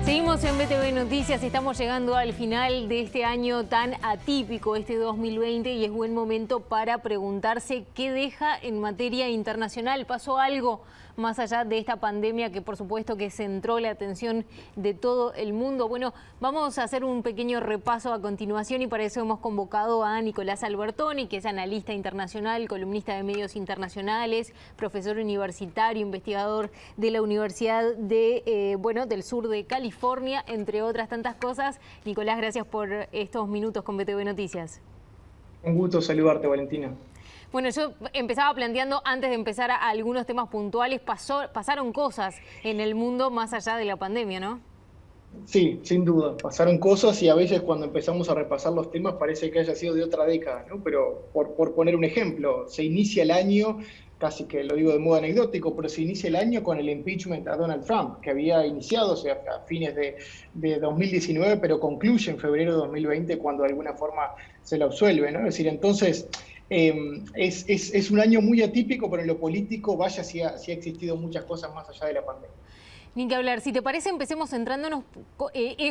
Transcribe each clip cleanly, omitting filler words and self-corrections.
Seguimos en BTV Noticias, estamos llegando al final de este año tan atípico, este 2020, y es buen momento para preguntarse qué deja en materia internacional. ¿Pasó algo más allá de esta pandemia que por supuesto que centró la atención de todo el mundo? Bueno, vamos a hacer un pequeño repaso a continuación y para eso hemos convocado a Nicolás Albertoni, que es analista internacional, columnista de medios internacionales, profesor universitario, investigador de la Universidad del sur de California, entre otras tantas cosas. Nicolás, gracias por estos minutos con BTV Noticias. Un gusto saludarte, Valentina. Bueno, yo empezaba planteando, antes de empezar a algunos temas puntuales, pasaron cosas en el mundo más allá de la pandemia, ¿no? Sí, sin duda, pasaron cosas y a veces cuando empezamos a repasar los temas parece que haya sido de otra década, ¿no? Pero por poner un ejemplo, se inicia el año, casi que lo digo de modo anecdótico, pero se inicia el año con el impeachment a Donald Trump, que había iniciado, o sea, a fines de 2019, pero concluye en febrero de 2020 cuando de alguna forma se lo absuelve, ¿no? Es decir, entonces es un año muy atípico, pero en lo político, vaya si ha existido muchas cosas más allá de la pandemia. Ni que hablar. Si te parece, empecemos centrándonos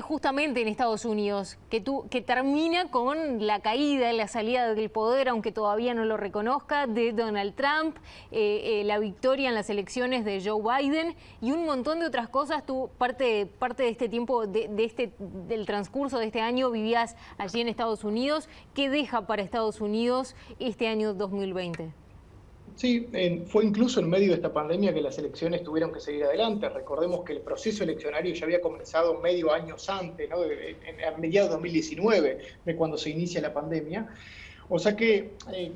justamente en Estados Unidos, que termina con la caída, la salida del poder, aunque todavía no lo reconozca, de Donald Trump, la victoria en las elecciones de Joe Biden y un montón de otras cosas. Tú parte de este tiempo, del transcurso de este año, vivías allí en Estados Unidos. ¿Qué deja para Estados Unidos este año 2020? Sí, fue incluso en medio de esta pandemia que las elecciones tuvieron que seguir adelante. Recordemos que el proceso eleccionario ya había comenzado medio años antes, ¿no? A mediados de 2019, de cuando se inicia la pandemia. O sea que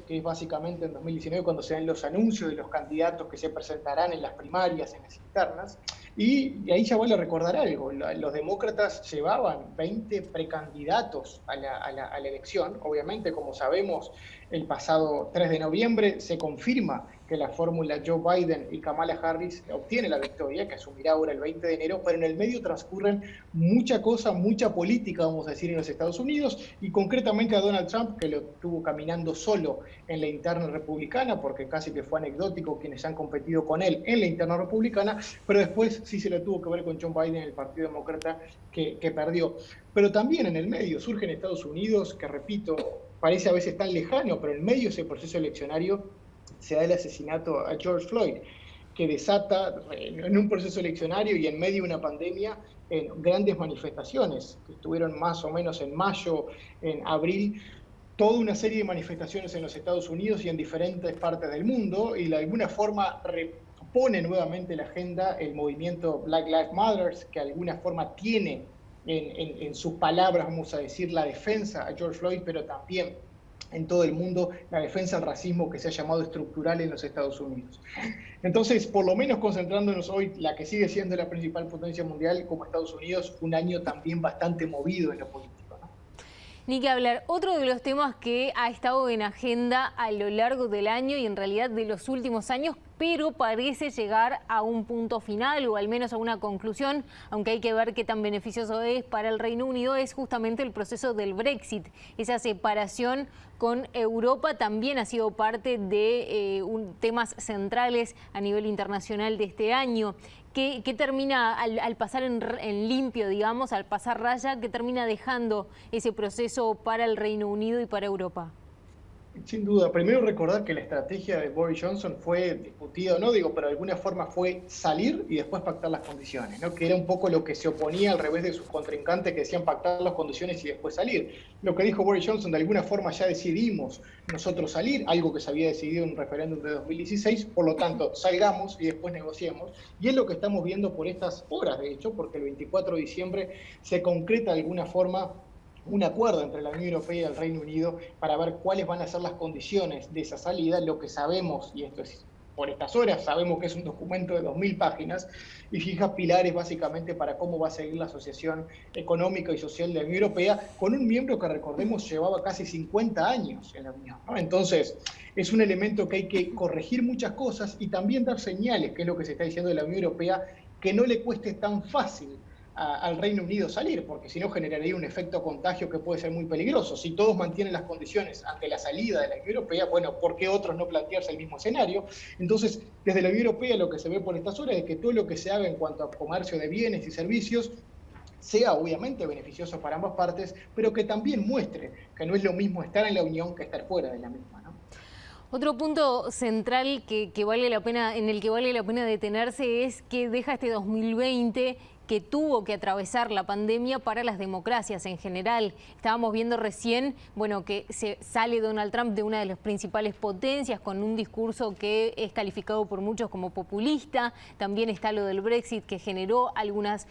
es básicamente en 2019 cuando se dan los anuncios de los candidatos que se presentarán en las primarias, en las internas. Y ahí ya vale recordar algo, los demócratas llevaban 20 precandidatos a la elección. Obviamente, como sabemos, el pasado 3 de noviembre se confirma que la fórmula Joe Biden y Kamala Harris obtiene la victoria, que asumirá ahora el 20 de enero, pero en el medio transcurren mucha cosa, mucha política, vamos a decir, en los Estados Unidos, y concretamente a Donald Trump, que lo tuvo caminando solo en la interna republicana, porque casi que fue anecdótico quienes han competido con él en la interna republicana, pero después sí se lo tuvo que ver con Joe Biden en el Partido Demócrata, que perdió. Pero también en el medio surge en Estados Unidos, que repito, parece a veces tan lejano, pero en medio de ese proceso eleccionario se da el asesinato a George Floyd, que desata en un proceso eleccionario y en medio de una pandemia en grandes manifestaciones, que estuvieron más o menos en mayo, en abril, toda una serie de manifestaciones en los Estados Unidos y en diferentes partes del mundo, y de alguna forma repone nuevamente la agenda el movimiento Black Lives Matter, que de alguna forma tiene en sus palabras, vamos a decir, la defensa a George Floyd, pero también en todo el mundo la defensa al racismo que se ha llamado estructural en los Estados Unidos. Entonces, por lo menos concentrándonos hoy, la que sigue siendo la principal potencia mundial como Estados Unidos, un año también bastante movido en lo político, ¿no? Ni que hablar. Otro de los temas que ha estado en agenda a lo largo del año y en realidad de los últimos años, pero parece llegar a un punto final o al menos a una conclusión, aunque hay que ver qué tan beneficioso es para el Reino Unido, es justamente el proceso del Brexit. Esa separación con Europa también ha sido parte de temas centrales a nivel internacional de este año. ¿Qué termina al pasar en limpio, digamos, al pasar raya, qué termina dejando ese proceso para el Reino Unido y para Europa? Sin duda, primero recordar que la estrategia de Boris Johnson fue discutida, no digo, pero de alguna forma fue salir y después pactar las condiciones, ¿no? Que era un poco lo que se oponía al revés de sus contrincantes que decían pactar las condiciones y después salir. Lo que dijo Boris Johnson, de alguna forma ya decidimos nosotros salir, algo que se había decidido en un referéndum de 2016, por lo tanto salgamos y después negociemos. Y es lo que estamos viendo por estas horas, de hecho, porque el 24 de diciembre se concreta de alguna forma un acuerdo entre la Unión Europea y el Reino Unido para ver cuáles van a ser las condiciones de esa salida. Lo que sabemos, y esto es por estas horas, sabemos que es un documento de 2000 páginas y fija pilares básicamente para cómo va a seguir la Asociación Económica y Social de la Unión Europea, con un miembro que, recordemos, llevaba casi 50 años en la Unión, ¿no? Entonces, es un elemento que hay que corregir muchas cosas y también dar señales, que es lo que se está diciendo de la Unión Europea, que no le cueste tan fácil al Reino Unido salir, porque si no generaría un efecto contagio que puede ser muy peligroso. Si todos mantienen las condiciones ante la salida de la Unión Europea, bueno, ¿por qué otros no plantearse el mismo escenario? Entonces, desde la Unión Europea lo que se ve por estas horas es que todo lo que se haga en cuanto a comercio de bienes y servicios sea obviamente beneficioso para ambas partes, pero que también muestre que no es lo mismo estar en la Unión que estar fuera de la misma, ¿no? Otro punto central que vale la pena, en el que vale la pena detenerse es que deja este 2020 que tuvo que atravesar la pandemia para las democracias en general. Estábamos viendo recién, bueno, que se sale Donald Trump de una de las principales potencias con un discurso que es calificado por muchos como populista. También está lo del Brexit, que generó algunos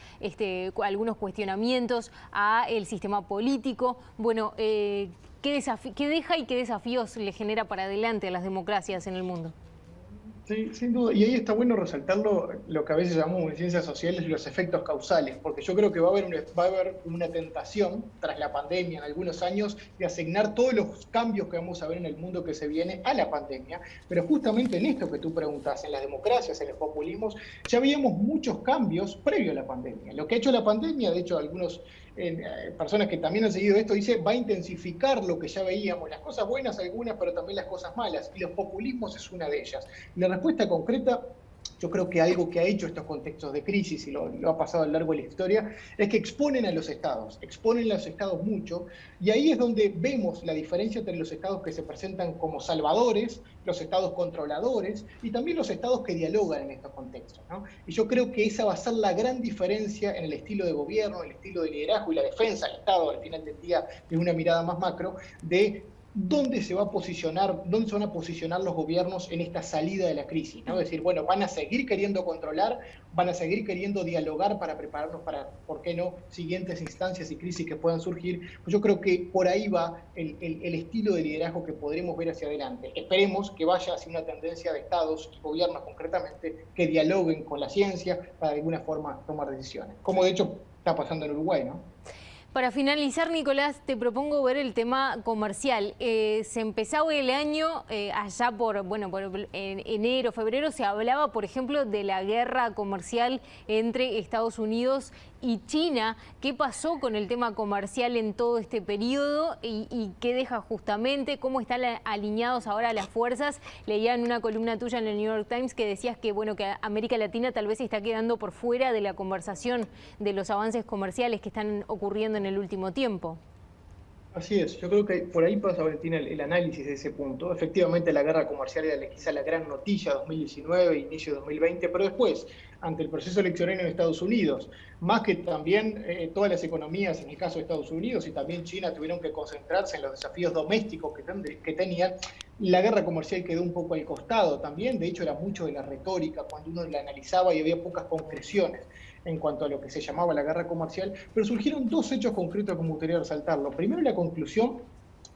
cuestionamientos al sistema político. Bueno, ¿qué deja y qué desafíos le genera para adelante a las democracias en el mundo? Sí, sin duda. Y ahí está bueno resaltarlo, lo que a veces llamamos en ciencias sociales los efectos causales, porque yo creo que va a haber una tentación tras la pandemia en algunos años de asignar todos los cambios que vamos a ver en el mundo que se viene a la pandemia, pero justamente en esto que tú preguntas, en las democracias, en los populismos, ya veíamos muchos cambios previo a la pandemia. Lo que ha hecho la pandemia, de hecho algunos personas que también han seguido esto, dice, va a intensificar lo que ya veíamos, las cosas buenas algunas, pero también las cosas malas, y los populismos es una de ellas. La respuesta concreta, yo creo que algo que ha hecho estos contextos de crisis, y lo ha pasado a lo largo de la historia, es que exponen a los estados mucho, y ahí es donde vemos la diferencia entre los estados que se presentan como salvadores, los estados controladores, y también los estados que dialogan en estos contextos, ¿no? Y yo creo que esa va a ser la gran diferencia en el estilo de gobierno, el estilo de liderazgo y la defensa del Estado, al final del día, de una mirada más macro, de dónde se van a posicionar los gobiernos en esta salida de la crisis, ¿no? Es decir, bueno, van a seguir queriendo controlar, van a seguir queriendo dialogar para prepararnos para, ¿por qué no?, siguientes instancias y crisis que puedan surgir. Pues yo creo que por ahí va el estilo de liderazgo que podremos ver hacia adelante. Esperemos que vaya hacia una tendencia de estados y gobiernos concretamente que dialoguen con la ciencia para de alguna forma tomar decisiones, como de hecho está pasando en Uruguay, ¿no? Para finalizar, Nicolás, te propongo ver el tema comercial. Se empezaba el año, allá por enero, febrero, se hablaba, por ejemplo, de la guerra comercial entre Estados Unidos y China. ¿Qué pasó con el tema comercial en todo este periodo y qué deja justamente? ¿Cómo están alineados ahora las fuerzas? Leía en una columna tuya en el New York Times que decías que, bueno, que América Latina tal vez está quedando por fuera de la conversación de los avances comerciales que están ocurriendo en el último tiempo. Así es, yo creo que por ahí pasa, Valentina, el análisis de ese punto. Efectivamente, la guerra comercial era quizá la gran noticia 2019, inicio de 2020, pero después, ante el proceso electoral en Estados Unidos, más que también todas las economías, en el caso de Estados Unidos y también China, tuvieron que concentrarse en los desafíos domésticos que tenían, la guerra comercial quedó un poco al costado también. De hecho, era mucho de la retórica cuando uno la analizaba y había pocas concreciones en cuanto a lo que se llamaba la guerra comercial, pero surgieron dos hechos concretos que me gustaría resaltarlo. Primero, la conclusión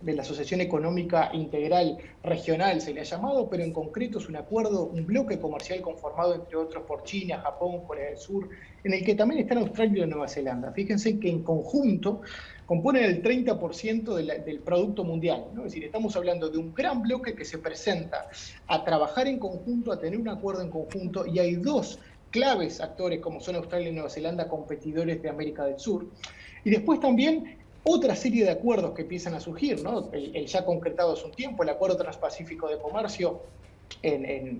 de la Asociación Económica Integral Regional, se le ha llamado, pero en concreto es un acuerdo, un bloque comercial conformado, entre otros, por China, Japón, Corea del Sur, en el que también están Australia y Nueva Zelanda. Fíjense que en conjunto componen el 30% del Producto Mundial, ¿no? Es decir, estamos hablando de un gran bloque que se presenta a trabajar en conjunto, a tener un acuerdo en conjunto, y hay dos claves actores como son Australia y Nueva Zelanda, competidores de América del Sur. Y después también otra serie de acuerdos que empiezan a surgir, ¿no? El ya concretado hace un tiempo, el Acuerdo Transpacífico de Comercio,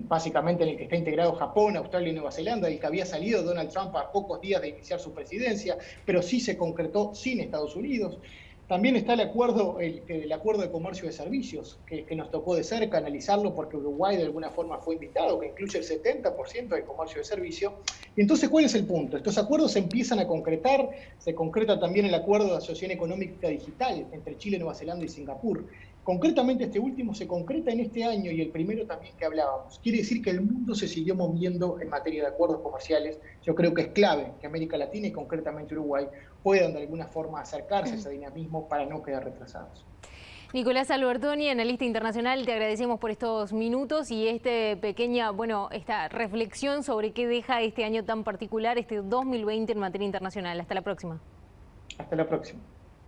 básicamente en el que está integrado Japón, Australia y Nueva Zelanda, el que había salido Donald Trump a pocos días de iniciar su presidencia, pero sí se concretó sin Estados Unidos. También está el acuerdo de comercio de servicios, que nos tocó de cerca analizarlo porque Uruguay de alguna forma fue invitado, que incluye el 70% del comercio de servicio. Y entonces, ¿cuál es el punto? Estos acuerdos se empiezan a concretar, se concreta también el acuerdo de asociación económica digital entre Chile, Nueva Zelanda y Singapur. Concretamente este último se concreta en este año y el primero también que hablábamos. Quiere decir que el mundo se siguió moviendo en materia de acuerdos comerciales. Yo creo que es clave que América Latina y concretamente Uruguay puedan de alguna forma acercarse a ese dinamismo para no quedar retrasados. Nicolás Albertoni, analista internacional, te agradecemos por estos minutos y esta reflexión sobre qué deja este año tan particular, este 2020 en materia internacional. Hasta la próxima. Hasta la próxima.